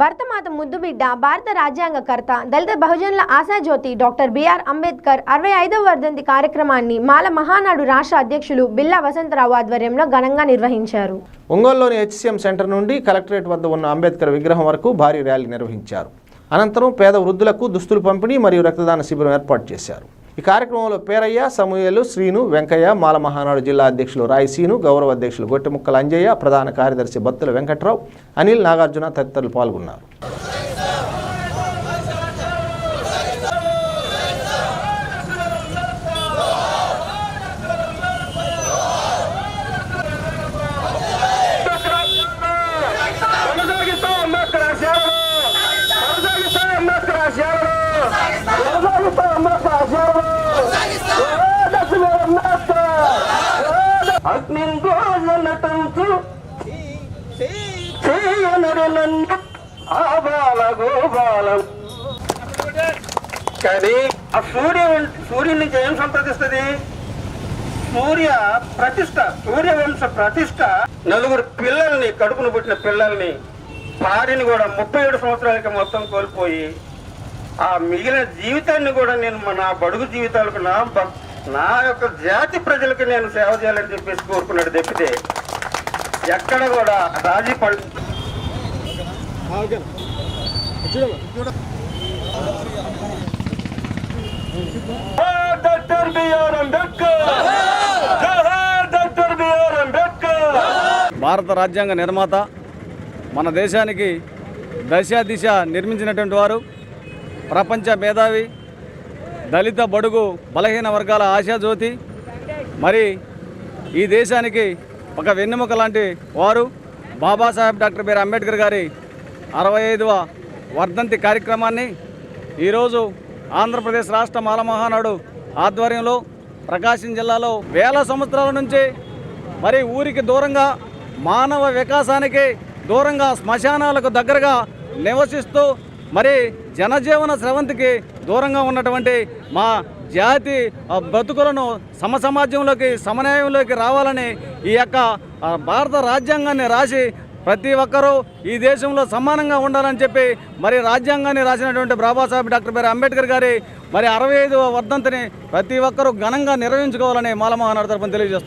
భరతమాత ముద్దుబిడ్డ భారత రాజ్యాంగకర్త దళిత బహుజనుల ఆశాజ్యోతి డాక్టర్ బిఆర్ అంబేద్కర్ 65వ వర్ధంతి కార్యక్రమాన్ని మాల మహానాడు రాష్ట్ర అధ్యక్షులు బిల్లా వసంతరావు ఆధ్వర్యంలో ఘనంగా నిర్వహించారు. ఒంగోలులోని హెచ్సిఎం సెంటర్ నుండి కలెక్టరేట్ వద్ద ఉన్న అంబేద్కర్ విగ్రహం వరకు భారీ ర్యాలీ నిర్వహించారు. అనంతరం పేద వృద్ధులకు దుస్తులు పంపిణీ మరియు రక్తదాన శిబిరం ఏర్పాటు చేశారు. ఈ కార్యక్రమంలో పేరయ్య, సమూయేలు, శ్రీను, వెంకయ్య, మాల మహానాడు జిల్లా అధ్యక్షులు రాయసీను, గౌరవ అధ్యక్షులు గొట్టెముక్కల అంజయ్య, ప్రధాన కార్యదర్శి బత్తుల వెంకట్రావు, అనిల్, నాగార్జున తదితరులు పాల్గొన్నారు. కానీ ఆ సూర్యుని నుంచి ఏం సంప్రదిస్తుంది? సూర్యవంశ ప్రతిష్ట నలుగురు పిల్లల్ని, కడుపును పుట్టిన పిల్లల్ని, భార్యని కూడా 37 సంవత్సరాలకి మొత్తం కోల్పోయి ఆ మిగిలిన జీవితాన్ని కూడా నేను నా బడుగు జీవితాలకు నా యొక్క జాతి ప్రజలకు నేను సేవ చేయాలని చెప్పేసి కోరుకున్నాడు తప్పితే ఎక్కడ కూడా రాజీ పడు. Doctor B R Ambedkar, doctor B R Ambedkar. భారత రాజ్యాంగ నిర్మాత, మన దేశానికి దశ నిర్మించినటువంటి వారు, ప్రపంచ మేధావి, దళిత బడుగు బలహీన వర్గాల ఆశాజ్యోతి, మరి ఈ దేశానికి ఒక వెన్నెముక లాంటి వారు బాబాసాహెబ్ డాక్టర్ బిఆర్ అంబేద్కర్ గారి 65వ వర్ధంతి కార్యక్రమాన్ని ఈరోజు ఆంధ్రప్రదేశ్ రాష్ట్ర మాల మహానాడు ఆధ్వర్యంలో ప్రకాశం జిల్లాలో వేల సంవత్సరాల నుంచి మరి ఊరికి దూరంగా, మానవ వికాసానికి దూరంగా, శ్మశానాలకు దగ్గరగా నివసిస్తూ మరి జనజీవన స్రవంతికి దూరంగా ఉన్నటువంటి మా జాతి బతుకులను సమసమాజంలోకి, సమన్యాయంలోకి రావాలని ఈ యొక్క భారత రాజ్యాంగాన్ని రాసి ప్రతి ఒక్కరూ ఈ దేశంలో సమానంగా ఉండాలని చెప్పి మరి రాజ్యాంగాన్ని రాసినటువంటి బాబాసాహెబ్ డాక్టర్ బిఆర్ అంబేద్కర్ గారి మరి 65వ వర్ధంతిని ప్రతి ఒక్కరూ ఘనంగా నిర్వహించుకోవాలని మాల మహానాడు తరపున తెలియజేస్తున్నాం.